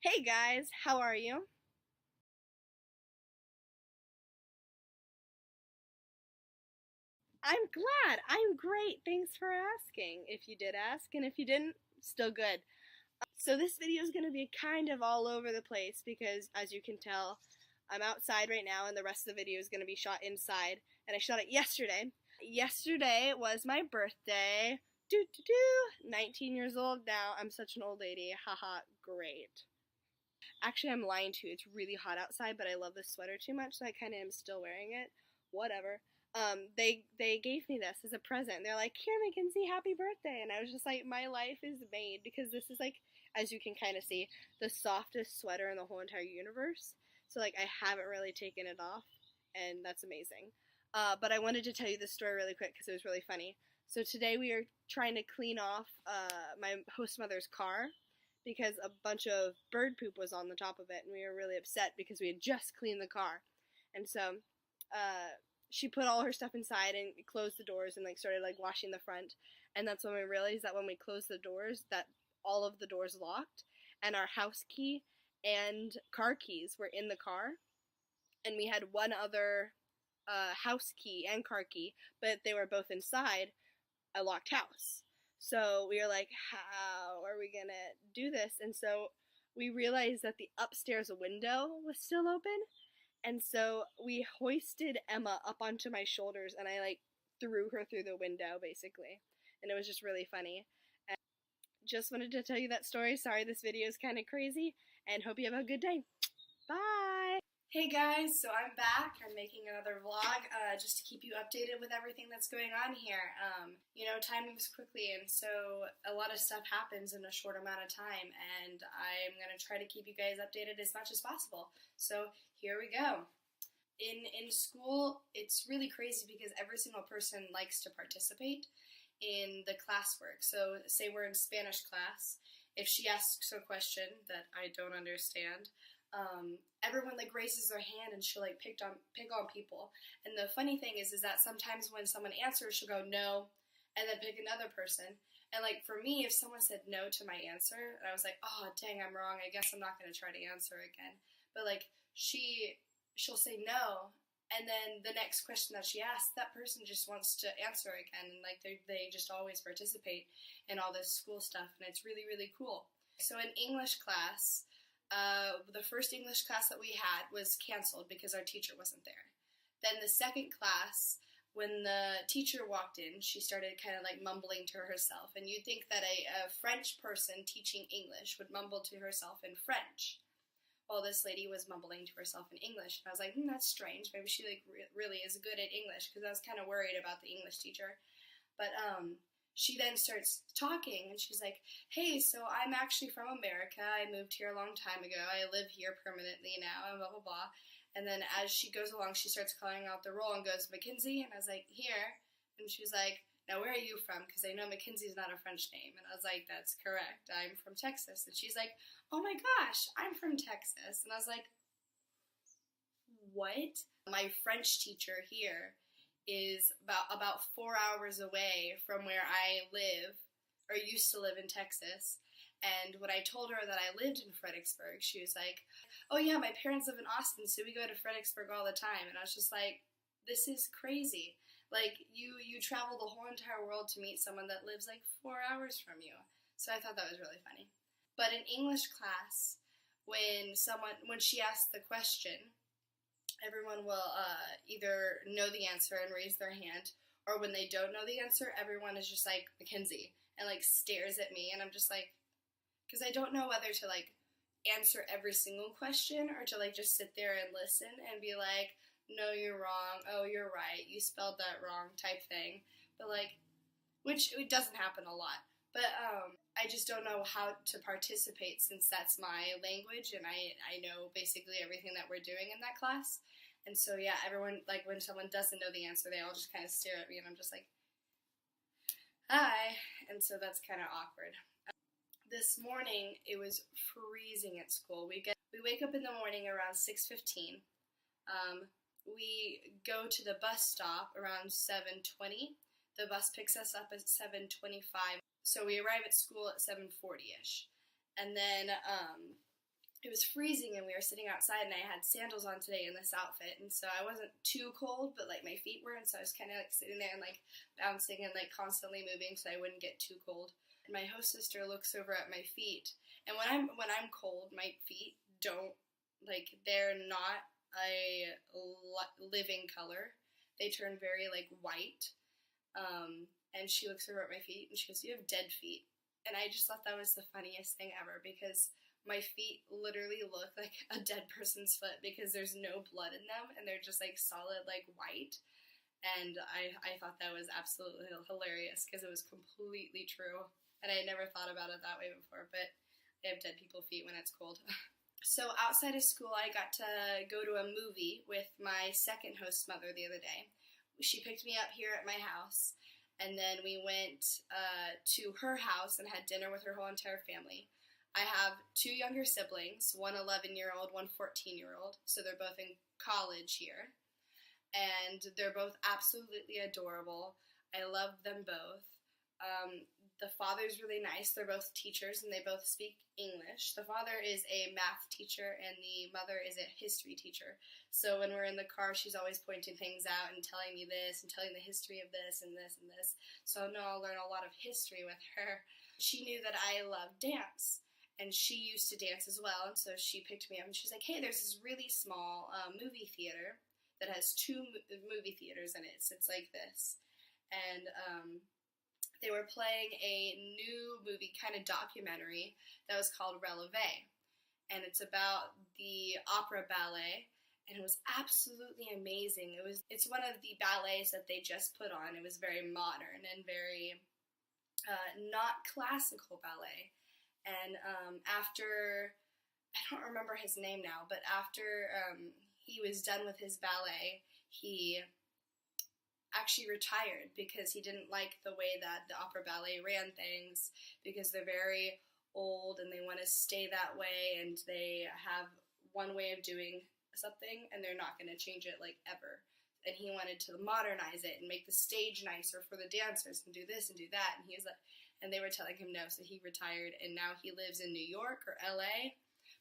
Hey guys, how are you? I'm glad. I'm great. Thanks for asking. If you did ask, and if you didn't, still good. So this video is going to be kind of all over the place because, as you can tell, I'm outside right now, and the rest of the video is going to be shot inside. And I shot it yesterday. Yesterday was my birthday. 19 years old now. I'm such an old lady. Haha, great. Actually, I'm lying too. It's really hot outside, but I love this sweater too much, so I kind of am still wearing it. Whatever. They gave me this as a present. They're like, "Here, Mackenzie, happy birthday!" And I was just like, "My life is made," because this is like, as you can kind of see, the softest sweater in the whole entire universe. So like, I haven't really taken it off, and that's amazing. But I wanted to tell you this story really quick because it was really funny. So today we are trying to clean off my host mother's car because a bunch of bird poop was on the top of it, and we were really upset because we had just cleaned the car. And so uh, she put all her stuff inside and closed the doors and like started like washing the front. And that's when we realized that when we closed the doors, that all of the doors locked, and our house key and car keys were in the car, and we had one other house key and car key, but they were both inside a locked house. So we were like, how are we gonna do this? And so we realized that the upstairs window was still open. And so we hoisted Emma up onto my shoulders, and I like threw her through the window basically. And it was just really funny. And just wanted to tell you that story. Sorry this video is kind of crazy, and hope you have a good day. Bye! Hey guys, so I'm back. I'm making another vlog just to keep you updated with everything that's going on here. Time moves quickly, and so a lot of stuff happens in a short amount of time, and I'm going to try to keep you guys updated as much as possible. So here we go. In school, it's really crazy because every single person likes to participate in the classwork. So say we're in Spanish class, if she asks a question that I don't understand, everyone like raises their hand and she'll like pick on people. And the funny thing is that sometimes when someone answers, she'll go no, and then pick another person. And like for me, if someone said no to my answer, and I was like, oh dang, I'm wrong. I guess I'm not gonna try to answer again. But like she'll say no, and then the next question that she asks, that person just wants to answer again, and like they just always participate in all this school stuff, and it's really really cool. So in English class, the first English class that we had was canceled because our teacher wasn't there. Then the second class, when the teacher walked in, she started kind of like mumbling to herself, and you'd think that a French person teaching English would mumble to herself in French, while this lady was mumbling to herself in English. And I was like, that's strange. Maybe she like really is good at English, because I was kind of worried about the English teacher. But she then starts talking, and she's like, hey, so I'm actually from America. I moved here a long time ago. I live here permanently now, and blah, blah, blah. And then as she goes along, she starts calling out the roll and goes, Mackenzie? And I was like, here. And she was like, now where are you from? Because I know Mackenzie's not a French name. And I was like, that's correct. I'm from Texas. And she's like, oh my gosh, I'm from Texas. And I was like, what? My French teacher here is about 4 hours away from where I live, or used to live in Texas. And when I told her that I lived in Fredericksburg, she was like, oh yeah, my parents live in Austin, so we go to Fredericksburg all the time. And I was just like, this is crazy. Like, you travel the whole entire world to meet someone that lives like 4 hours from you. So I thought that was really funny. But in English class, when she asks the question, everyone will either know the answer and raise their hand, or when they don't know the answer, everyone is just like, Mackenzie, and like stares at me, and I'm just like, because I don't know whether to like answer every single question or to like just sit there and listen and be like, no, you're wrong, oh, you're right, you spelled that wrong type thing. But like, which it doesn't happen a lot. But I just don't know how to participate, since that's my language and I know basically everything that we're doing in that class. And so yeah, everyone, like when someone doesn't know the answer, they all just kind of stare at me, and I'm just like, hi. And so that's kind of awkward. This morning it was freezing at school. We wake up in the morning around 6:15. We go to the bus stop around 7:20. The bus picks us up at 7:25. So we arrive at school at 7:40ish. And then it was freezing and we were sitting outside and I had sandals on today in this outfit, and so I wasn't too cold, but like my feet were, and so I was kind of like sitting there and like bouncing and like constantly moving so I wouldn't get too cold. And my host sister looks over at my feet, and when I'm cold, my feet don't, like, they're not a living color. They turn very like white. And she looks over at my feet and she goes, "You have dead feet." And I just thought that was the funniest thing ever, because my feet literally look like a dead person's foot because there's no blood in them and they're just like solid, like white. And I thought that was absolutely hilarious because it was completely true. And I had never thought about it that way before, but they have dead people feet when it's cold. So outside of school, I got to go to a movie with my second host's mother the other day. She picked me up here at my house, and then we went to her house and had dinner with her whole entire family. I have two younger siblings, one 11-year-old, one 14-year-old, so they're both in college here, and they're both absolutely adorable. I love them both. The father's really nice. They're both teachers, and they both speak English. The father is a math teacher, and the mother is a history teacher. So when we're in the car, she's always pointing things out and telling me this and telling the history of this and this and this. So no, I'll learn a lot of history with her. She knew that I love dance, and she used to dance as well, and so she picked me up, and she's like, "Hey, there's this really small movie theater that has two movie theaters in it. So it's like this." And they were playing a new movie, kind of documentary, that was called Releve. And it's about the opera ballet, and it was absolutely amazing. It's one of the ballets that they just put on. It was very modern and very not classical ballet. And after, I don't remember his name now, but after he was done with his ballet, he actually retired because he didn't like the way that the opera ballet ran things, because they're very old and they want to stay that way, and they have one way of doing something and they're not going to change it like ever. And he wanted to modernize it and make the stage nicer for the dancers and do this and do that, and he was like, and they were telling him no, so he retired, and now he lives in New York or LA.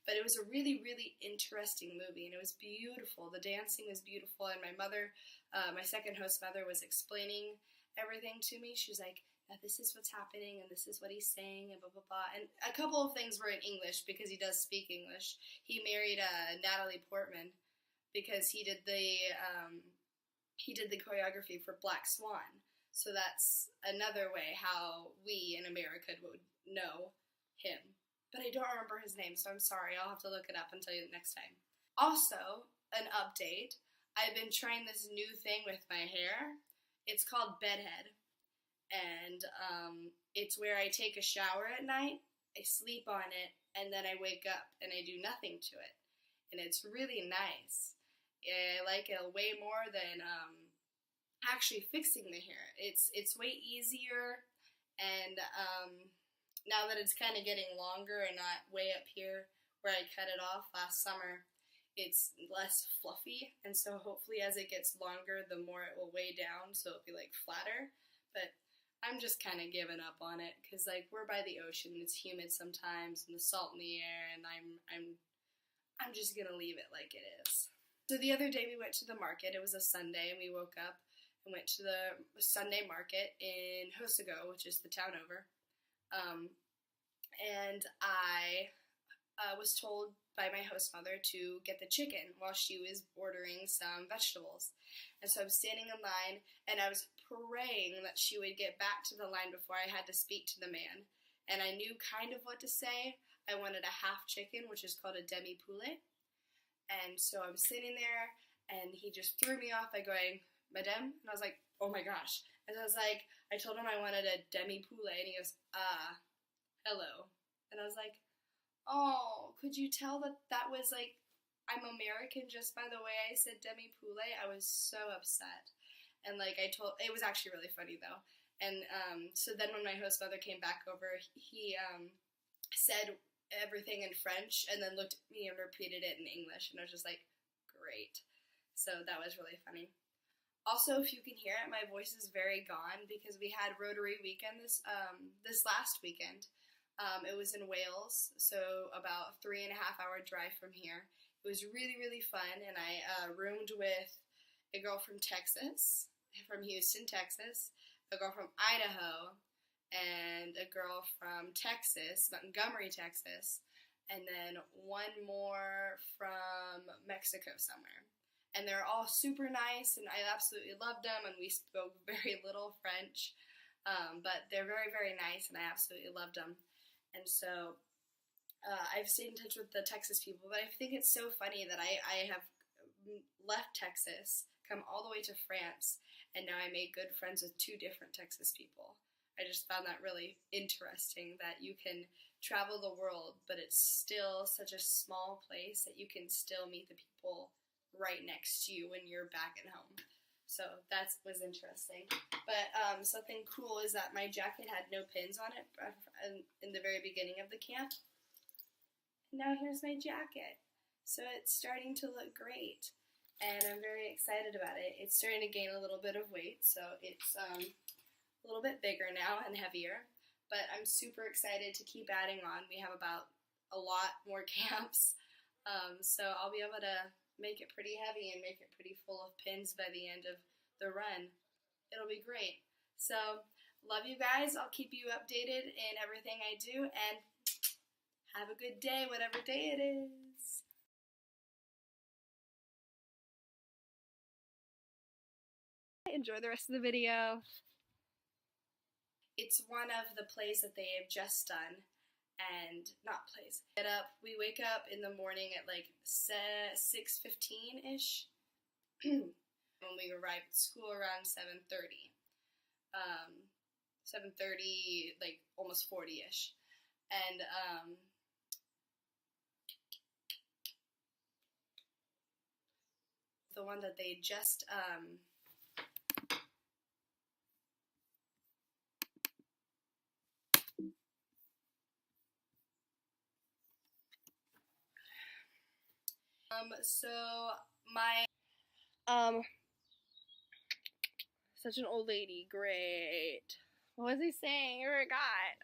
But it was a really, really interesting movie, and it was beautiful. The dancing was beautiful, and my mother, my second host mother, was explaining everything to me. She was like, "This is what's happening, and this is what he's saying, and blah, blah, blah." And a couple of things were in English because he does speak English. He married Natalie Portman because he did the choreography for Black Swan. So that's another way how we in America would know him. But I don't remember his name, so I'm sorry. I'll have to look it up and tell you next time. Also, an update. I've been trying this new thing with my hair. It's called bedhead. And it's where I take a shower at night, I sleep on it, and then I wake up and I do nothing to it. And it's really nice. I like it way more than actually fixing the hair. It's way easier, and now that it's kind of getting longer and not way up here where I cut it off last summer, it's less fluffy, and so hopefully as it gets longer, the more it will weigh down, so it'll be like flatter. But I'm just kind of giving up on it because like we're by the ocean and it's humid sometimes and the salt in the air, and I'm just gonna leave it like it is. So the other day we went to the market. It was a Sunday, and we woke up and went to the Sunday market in Hosago, which is the town over. And I was told by my host mother to get the chicken while she was ordering some vegetables. And so I was standing in line, and I was praying that she would get back to the line before I had to speak to the man. And I knew kind of what to say. I wanted a half chicken, which is called a demi poulet. And so I was sitting there, and he just threw me off by going, "Madame?" And I was like, "Oh my gosh." And I was like, I told him I wanted a demi poulet, and he goes, "Hello." And I was like, "Oh, could you tell that was like, I'm American just by the way I said demi poulet?" I was so upset. And like it was actually really funny though. And so then when my host mother came back over, he said everything in French and then looked at me and repeated it in English, and I was just like, great. So that was really funny. Also, if you can hear it, my voice is very gone because we had Rotary Weekend this last weekend. It was in Wales, so about 3.5 hour drive from here. It was really, really fun, and I roomed with a girl from Texas, from Houston, Texas, a girl from Idaho, and a girl from Texas, Montgomery, Texas, and then one more from Mexico somewhere. And they're all super nice, and I absolutely loved them, and we spoke very little French, but they're very, very nice, and I absolutely loved them. And so I've stayed in touch with the Texas people, but I think it's so funny that I have left Texas, come all the way to France, and now I made good friends with 2 different Texas people. I just found that really interesting that you can travel the world, but it's still such a small place that you can still meet the people right next to you when you're back at home. So that was interesting. But something cool is that my jacket had no pins on it in the very beginning of the camp. Now here's my jacket. So it's starting to look great, and I'm very excited about it. It's starting to gain a little bit of weight, so it's a little bit bigger now and heavier, but I'm super excited to keep adding on. We have about a lot more camps, so I'll be able to make it pretty heavy and make it pretty full of pins by the end of the run. It'll be great. So, love you guys. I'll keep you updated in everything I do, and have a good day, whatever day it is. Enjoy the rest of the video. It's one of the plays that they have just done, and not plays. We wake up in the morning at like 6:15-ish. When we arrive at school around 7:30. 7:30, like almost 40-ish. And the one that they just so my such an old lady, great. What was he saying? I forgot.